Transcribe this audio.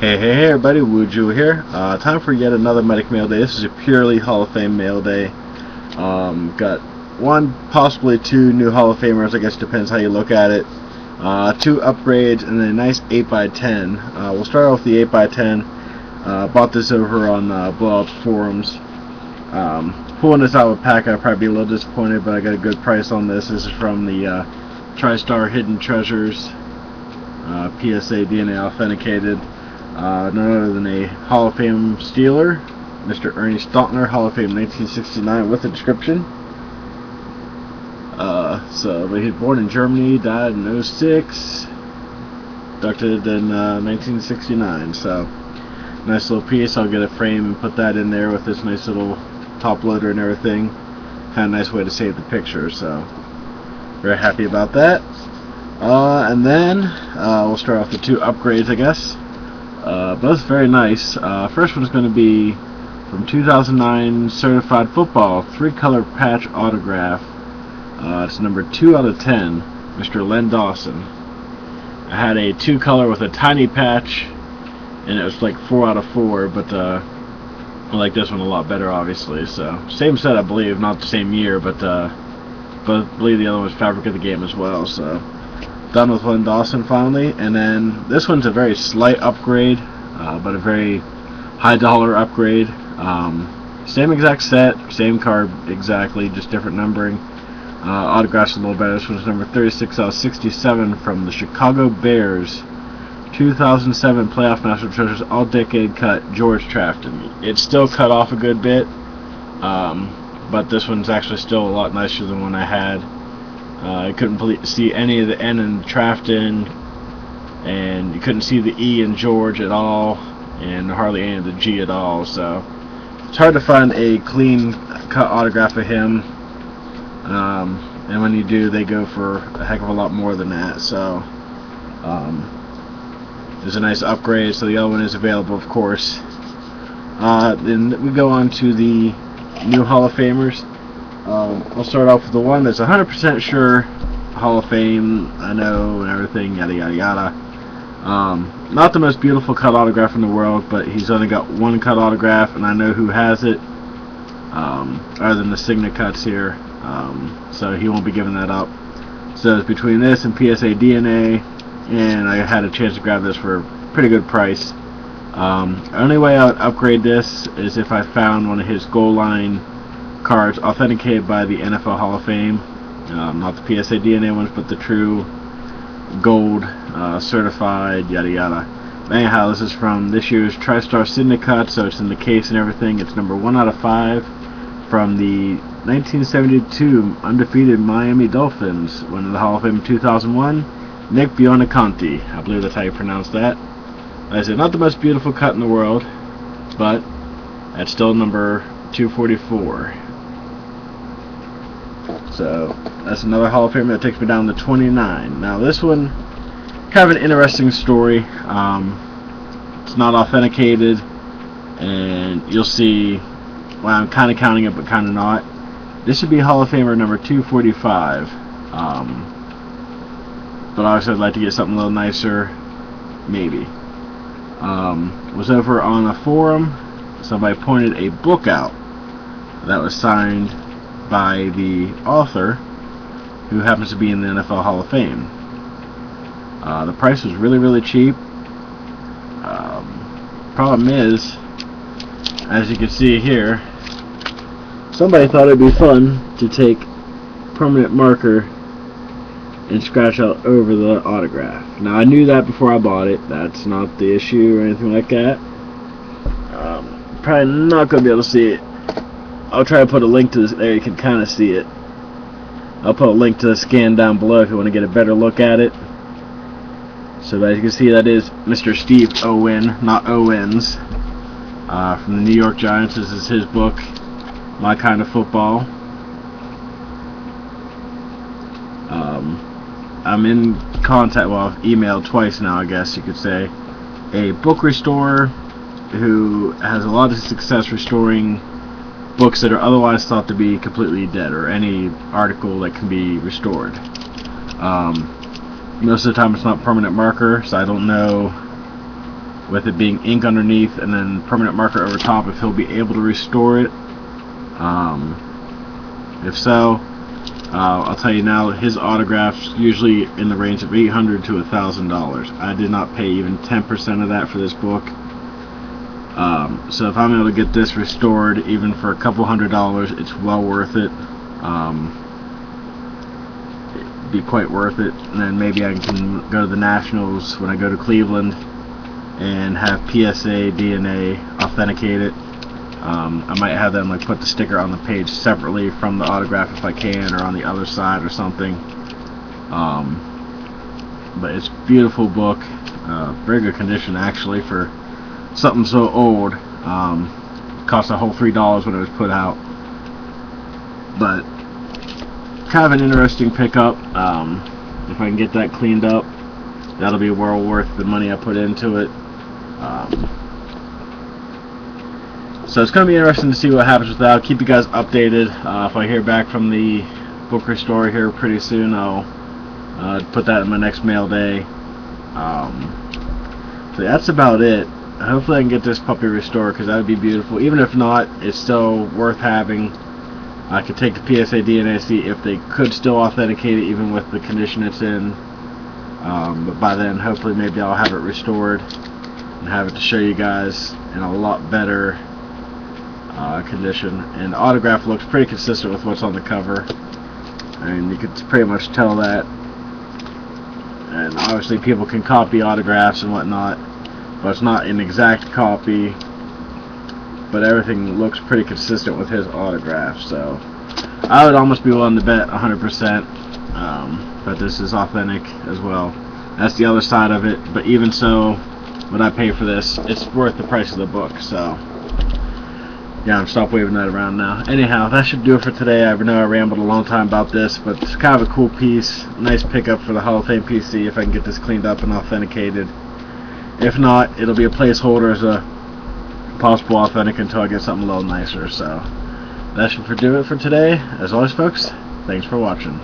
Hey everybody, Wuju here. Time for yet another Medic Mail Day. This is a purely Hall of Fame Mail Day. Got one, possibly two new Hall of Famers, I guess depends how you look at it. Two upgrades and a nice 8x10. We'll start off with the 8x10. Bought this over on Blowout Forums. Pulling this out of a pack, I'd probably be a little disappointed, but I got a good price on this. This is from the TriStar Hidden Treasures, PSA DNA authenticated. None other than a Hall of Fame Steeler, Mr. Ernie Stautner, Hall of Fame 1969 with a description. But he was born in Germany, died in 06, inducted in 1969. So, nice little piece. I'll get a frame and put that in there with this nice little top loader and everything. Kind of nice way to save the picture. So, very happy about that. And then we'll start off with two upgrades, I guess. Both very nice. First one's going to be from 2009 Certified Football 3-color patch autograph. It's number 2 out of 10, Mr. Len Dawson. I had a 2-color with a tiny patch, and it was like 4 out of 4, but I like this one a lot better, obviously. So same set, I believe, not the same year, but I believe the other one was Fabric of the Game as well. So done with Len Dawson finally. And then this one's a very slight upgrade, but a very high dollar upgrade. Same exact set, same card exactly, just different numbering. Autographs a little better. This one's number 36 out of 67 from the Chicago Bears 2007 Playoff National Treasures All Decade Cut, George Trafton. It's still cut off a good bit, but this one's actually still a lot nicer than one I had. I couldn't see any of the N in Trafton, and you couldn't see the E in George at all, and hardly any of the G at all. So it's hard to find a clean cut autograph of him, and when you do, they go for a heck of a lot more than that. So there's a nice upgrade. So the other one is available, of course. Then we go on to the new Hall of Famers. I'll start off with the one that's 100% sure Hall of Fame, I know, and everything, yada yada yada. Not the most beautiful cut autograph in the world, but he's only got one cut autograph, and I know who has it, other than the Signet cuts here, so he won't be giving that up. So it's between this and PSA DNA, and I had a chance to grab this for a pretty good price. The only way I would upgrade this is if I found one of his goal line cards authenticated by the NFL Hall of Fame, not the PSA DNA ones, but the true gold certified yada yada. Anyhow, this is from this year's TriStar Signet cut, so it's in the case and everything. It's number 1 out of 5 from the 1972 undefeated Miami Dolphins, winning the Hall of Fame in 2001, Nick Buonaconti. I believe that's how you pronounce that. Like I said, not the most beautiful cut in the world, but that's still number 244. So that's another Hall of Fame that takes me down to 29. Now this one, kind of an interesting story. It's not authenticated, and you'll see. Well, I'm kind of counting it, but kind of not. This should be Hall of Famer number 245. But obviously I'd like to get something a little nicer, maybe. Was over on a forum. Somebody pointed a book out that was signed by the author, who happens to be in the NFL Hall of Fame. The price was really, really cheap. Problem is, as you can see here, somebody thought it'd be fun to take permanent marker and scratch out over the autograph. Now I knew that before I bought it. That's not the issue or anything like that. Probably not going to be able to see it. I'll try to put a link to this. There you can kind of see it. I'll put a link to the scan down below if you want to get a better look at it. So as you can see, that is Mr. Steve Owen, not Owens, from the New York Giants. This is his book, My Kind of Football. I'm in contact, well, I've emailed twice now, I guess you could say, a book restorer who has a lot of success restoring books that are otherwise thought to be completely dead, or any article that can be restored. Most of the time it's not permanent marker, so I don't know with it being ink underneath and then permanent marker over top, if he'll be able to restore it. If so, I'll tell you now, his autograph's usually in the range of $800 to $1,000. I did not pay even 10% of that for this book. So if I'm able to get this restored, even for a couple $100, it's well worth it. It'd be quite worth it. And then maybe I can go to the Nationals when I go to Cleveland and have PSA DNA authenticate it. I might have them like put the sticker on the page separately from the autograph if I can, or on the other side or something. But it's a beautiful book, very good condition actually for something so old. Cost a whole $3 when it was put out, but kind of an interesting pickup. If I can get that cleaned up, that'll be well worth the money I put into it. So it's going to be interesting to see what happens with that. I'll keep you guys updated. If I hear back from the book restorer here pretty soon, I'll put that in my next mail day. So that's about it. Hopefully I can get this puppy restored, because that would be beautiful. Even if not, it's still worth having. I could take the PSA DNA, see if they could still authenticate it even with the condition it's in. But by then, hopefully maybe I'll have it restored and have it to show you guys in a lot better condition. And the autograph looks pretty consistent with what's on the cover. I mean, you could pretty much tell that. And obviously people can copy autographs and whatnot, but it's not an exact copy, but everything looks pretty consistent with his autograph. So I would almost be willing to bet 100% that this is authentic as well. That's the other side of it, but even so, when I pay for this, it's worth the price of the book. So yeah, I'm stop waving that around now. Anyhow, that should do it for today. I know I rambled a long time about this, but it's kind of a cool piece. Nice pickup for the Hall of Fame PC if I can get this cleaned up and authenticated. If not, it'll be a placeholder as a possible authentic until I get something a little nicer. So that should do it for today. As always, folks, thanks for watching.